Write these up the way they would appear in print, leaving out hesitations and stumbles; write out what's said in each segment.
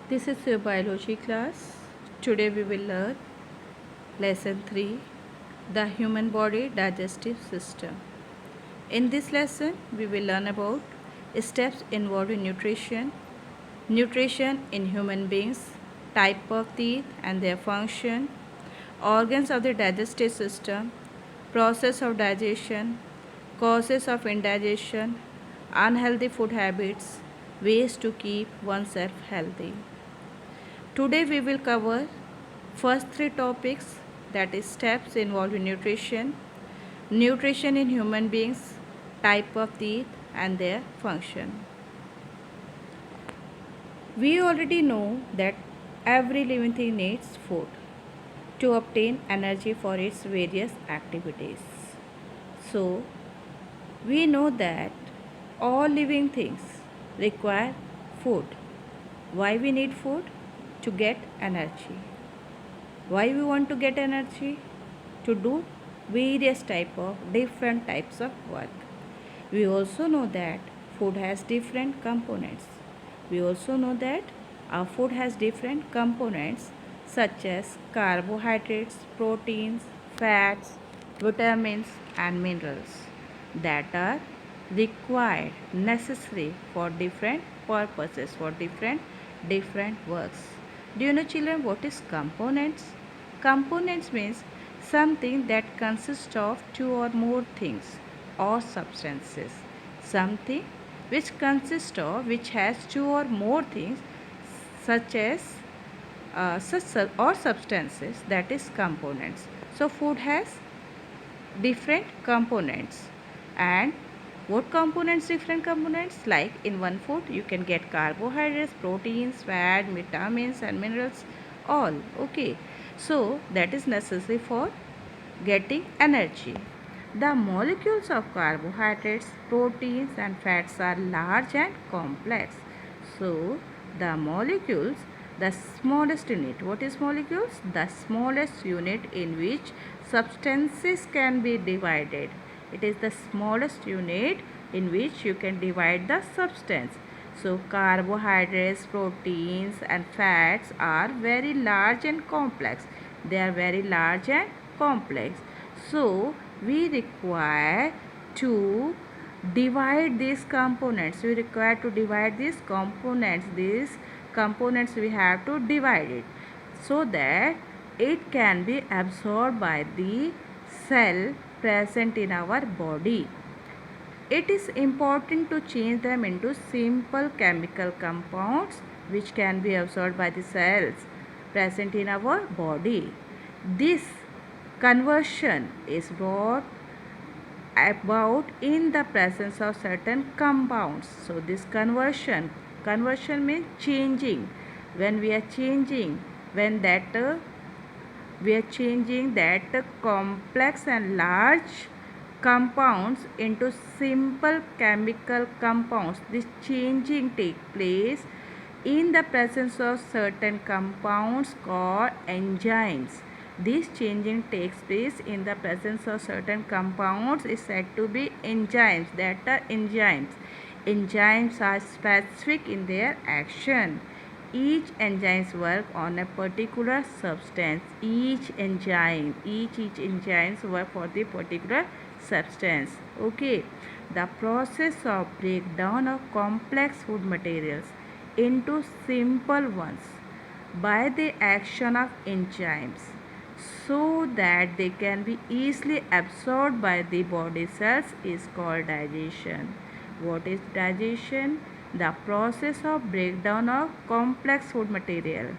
This is your biology class. Today we will learn lesson 3, the human body digestive system. In this lesson we will learn about steps involved in nutrition in human beings, type of teeth and their function, organs of the digestive system, process of digestion, causes of indigestion, unhealthy food habits, ways to keep oneself healthy. Today we will cover first three topics, that is steps involved in nutrition in human beings, type of teeth and their function. We already know that every living thing needs food to obtain energy for its various activities. So, we know that all living things require food. Why we need food? To get energy. Why we want to get energy? To do various different types of work. We also know that food has different components. We also know that our food has different components such as carbohydrates, proteins, fats, vitamins and minerals that are required, necessary for different purposes, for different works. Do you know, children, what is components? Components means something that consists of two or more things or substances. Something which has two or more things such as or substances, that is components. So food has different components. And what components? Different components, like in one food you can get carbohydrates, proteins, fat, vitamins and minerals, all. Okay, so that is necessary for getting energy. The molecules of carbohydrates, proteins and fats are large and complex. So the molecules, the smallest unit. What is molecules? The smallest unit in which substances can be divided. It is the smallest unit in which you can divide the substance. So carbohydrates, proteins and fats are very large and complex. They are very large and complex. So we require to divide these components. We require to divide these components. These components we have to divide it so that it can be absorbed by the cell present in our body. It is important to change them into simple chemical compounds which can be absorbed by the cells present in our body. This conversion is brought about in the presence of certain compounds. So this conversion means changing. When we are changing, when that we are changing that complex and large compounds into simple chemical compounds. This changing takes place in the presence of certain compounds called enzymes. This changing takes place in the presence of certain compounds is said to be enzymes. That are enzymes. Enzymes are specific in their action. Each enzymes work on a particular substance. Each enzymes work for the particular substance. Okay. The process of breakdown of complex food materials into simple ones by the action of enzymes so that they can be easily absorbed by the body cells is called digestion. What is digestion? The process of breakdown of complex food material.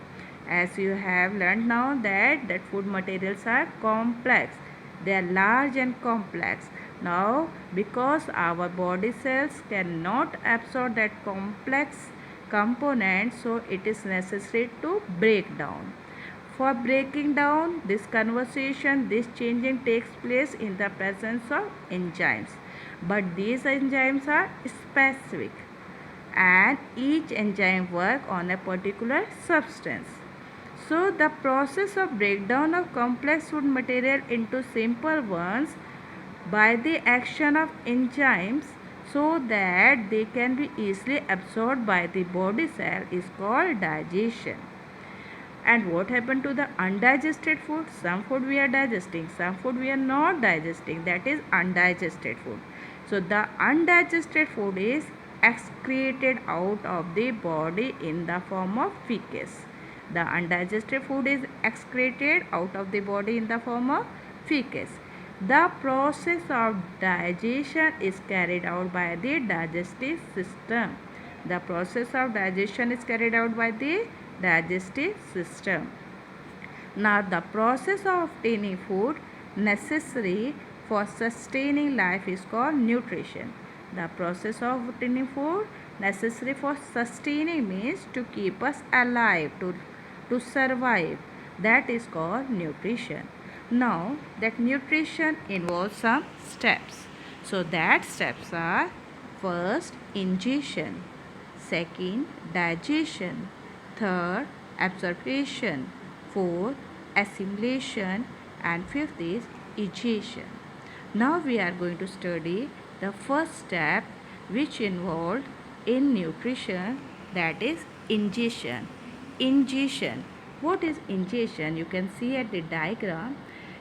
As you have learned now that food materials are complex. They are large and complex. Now because our body cells cannot absorb that complex component, so it is necessary to break down. For breaking down this conversation, this changing takes place in the presence of enzymes. But these enzymes are specific and each enzyme work on a particular substance. So the process of breakdown of complex food material into simple ones by the action of enzymes so that they can be easily absorbed by the body cell is called digestion. And what happened to the undigested food? Some food we are digesting, some food we are not digesting. That is undigested food. So the undigested food is excreted out of the body in the form of feces. The undigested food is excreted out of the body in the form of feces. The process of digestion is carried out by the digestive system. The process of digestion is carried out by the digestive system. Now, the process of obtaining food necessary for sustaining life is called nutrition. The process of obtaining food necessary for sustaining means to keep us alive, to survive. That is called nutrition. Now, that nutrition involves some steps. So, that steps are: first, ingestion; second, digestion; third, absorption; fourth, assimilation; and fifth is egestion. Now we are going to study the first step which involved in nutrition, that is ingestion. Ingestion. What is ingestion? You can see at the diagram.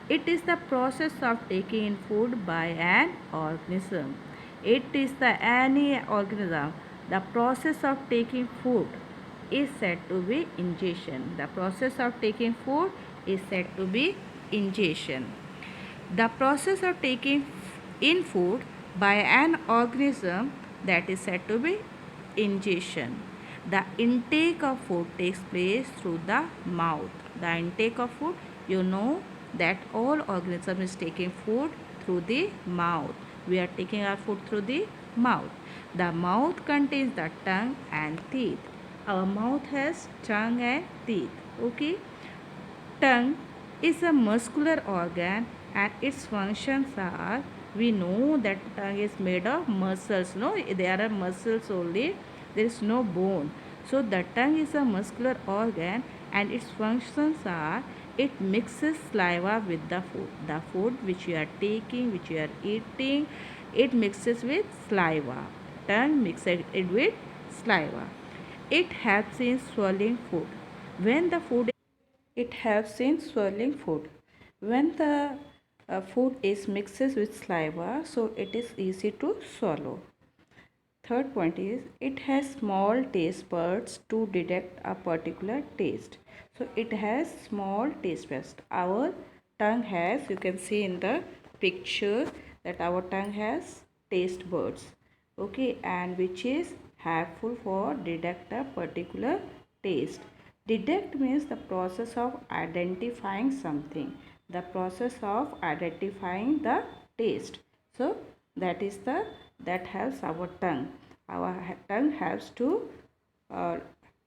It is the process of taking in food by an organism. It is the any organism. The process of taking food is said to be ingestion. The process of taking food is said to be ingestion. The process of taking in food by an organism, that is said to be ingestion. The intake of food takes place through the mouth. The intake of food, you know that all organism is taking food through the mouth. We are taking our food through the mouth. The mouth contains the tongue and teeth. Our mouth has tongue and teeth. Okay. Tongue is a muscular organ and its functions are, we know that tongue is made of muscles. No, there are muscles only, there is no bone. So the tongue is a muscular organ and its functions are, it mixes saliva with the food. The food which you are taking, which you are eating, it mixes with saliva. Tongue mixes it with saliva. It helps in swallowing food. When the food It helps in swallowing food. When the food is mixed with saliva, so it is easy to swallow. Third point is, it has small taste buds to detect a particular taste. So it has small taste buds. Our tongue has, you can see in the picture that our tongue has taste buds. Okay, and which is helpful for detect a particular taste. Detect means the process of identifying something. The process of identifying the taste. So that is that helps our tongue. Our tongue uh,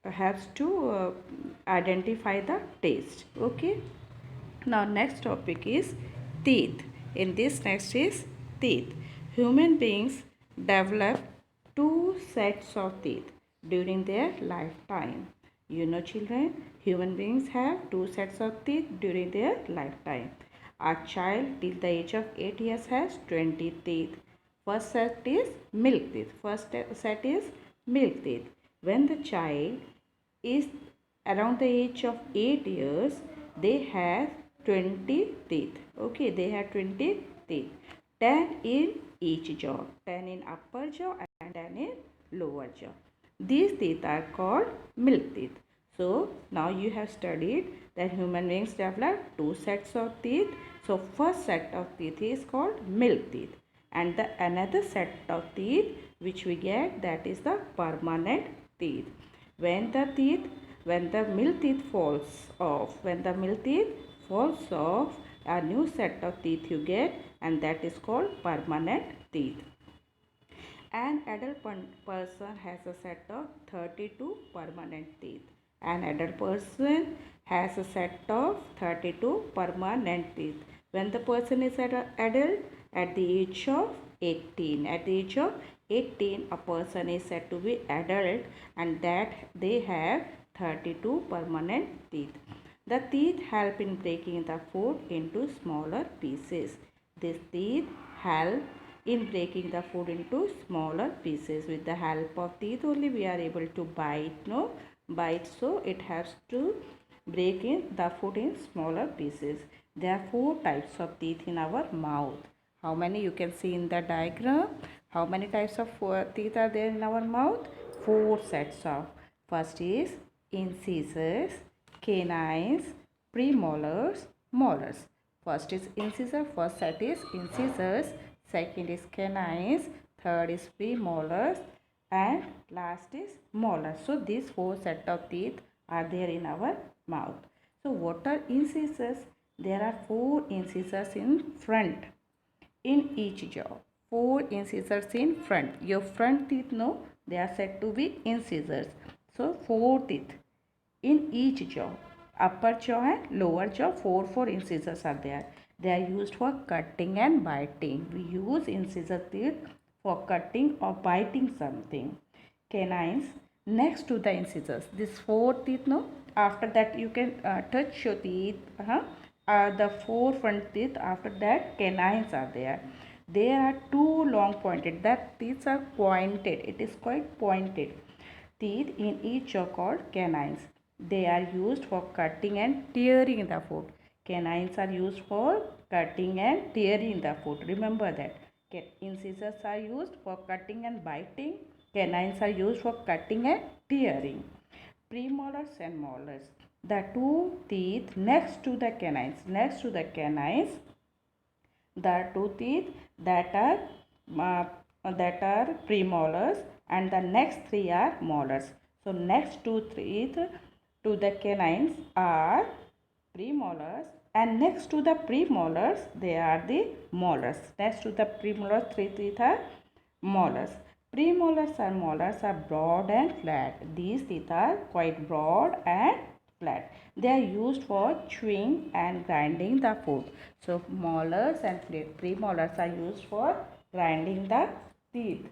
helps to identify the taste. Okay. Now next topic is teeth. In this next is teeth. Human beings develop two sets of teeth during their lifetime. You know children, human beings have two sets of teeth during their lifetime. A child till the age of 8 years has 20 teeth. First set is milk teeth. First set is milk teeth. When the child is around the age of 8 years, they have 20 teeth. Okay, they have 20 teeth. 10 in each jaw. 10 in upper jaw and 10 in lower jaw. These teeth are called milk teeth. So, now you have studied that human beings develop two sets of teeth. So, first set of teeth is called milk teeth. And the another set of teeth which we get, that is the permanent teeth. When the milk teeth falls off, a new set of teeth you get, and that is called permanent teeth. An adult person has a set of 32 permanent teeth. An adult person has a set of 32 permanent teeth. When the person is an adult, at the age of 18. At the age of 18, a person is said to be adult, and that they have 32 permanent teeth. The teeth help in breaking the food into smaller pieces. These teeth help in breaking the food into smaller pieces. With the help of teeth only we are able to bite, no? Bite, so it has to break in the food in smaller pieces. There are four types of teeth in our mouth. How many you can see in the diagram? How many types of teeth are there in our mouth? Four sets of. First is incisors, canines, premolars, molars. First is incisor, first set is incisors, second is canines, third is premolars, and last is molars. So these four set of teeth are there in our mouth. So what are incisors? There are four incisors in front in each jaw. Four incisors in front. Your front teeth, no, they are said to be incisors. So four teeth in each jaw. Upper jaw and lower jaw, four incisors are there. They are used for cutting and biting. We use incisor teeth for cutting or biting something. Canines next to the incisors. These four teeth, no. After that you can touch your teeth. The four front teeth. After that canines are there. They are too long pointed. That teeth are pointed. It is quite pointed. Teeth in each are called canines. They are used for cutting and tearing the food. Canines are used for cutting and tearing the food. Remember that. Incisors are used for cutting and biting. Canines are used for cutting and tearing. Premolars and molars. The two teeth next to the canines. Next to the canines, the two teeth that are premolars, and the next three are molars. So next two teeth to the canines are premolars, and next to the premolars they are the molars. Next to the premolars, three teeth are molars. Premolars and molars are broad and flat. These teeth are quite broad and flat. They are used for chewing and grinding the food. So molars and premolars are used for grinding the teeth.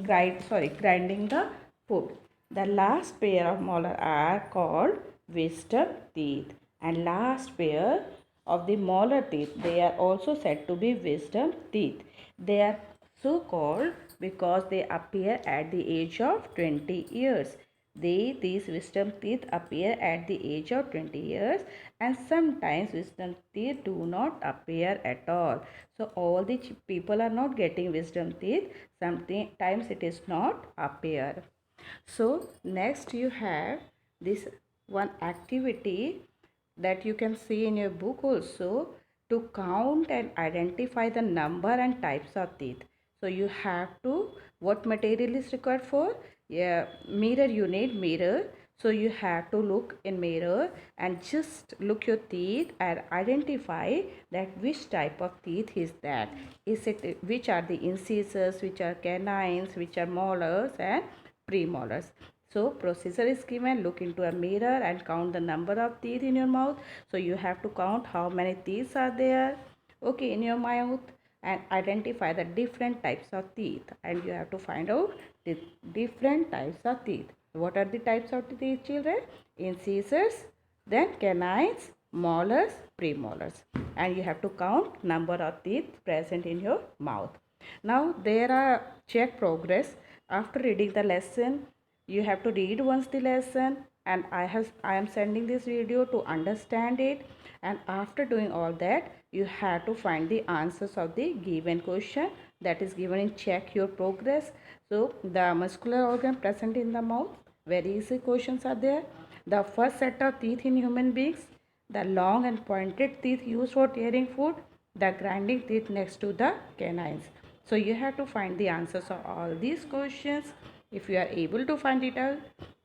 Grinding the food. The last pair of molar are called wisdom teeth, and last pair of the molar teeth, they are also said to be wisdom teeth. They are so called because they appear at the age of 20 years. These wisdom teeth appear at the age of 20 years, and sometimes wisdom teeth do not appear at all. So all the people are not getting wisdom teeth. Sometimes it is not appear. So next you have this one activity that you can see in your book also, to count and identify the number and types of teeth. So you have to, what material is required for? Yeah, mirror, you need mirror. So you have to look in mirror and just look your teeth and identify that which type of teeth is that. Is it, which are the incisors, which are canines, which are molars and premolars. So procedure is given, look into a mirror and count the number of teeth in your mouth. So you have to count how many teeth are there, okay, in your mouth, and identify the different types of teeth, and you have to find out the different types of teeth. What are the types of teeth, children? Incisors, then canines, molars, premolars, and you have to count number of teeth present in your mouth. Now there are check progress. After reading the lesson, you have to read once the lesson, and I am sending this video to understand it, and after doing all that you have to find the answers of the given question that is given in check your progress. So the muscular organ present in the mouth, very easy questions are there. The first set of teeth in human beings, the long and pointed teeth used for tearing food, the grinding teeth next to the canines. So you have to find the answers of all these questions. If you are able to find it out,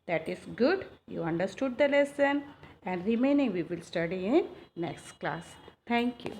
that is good. You understood the lesson, and remaining we will study in next class. Thank you.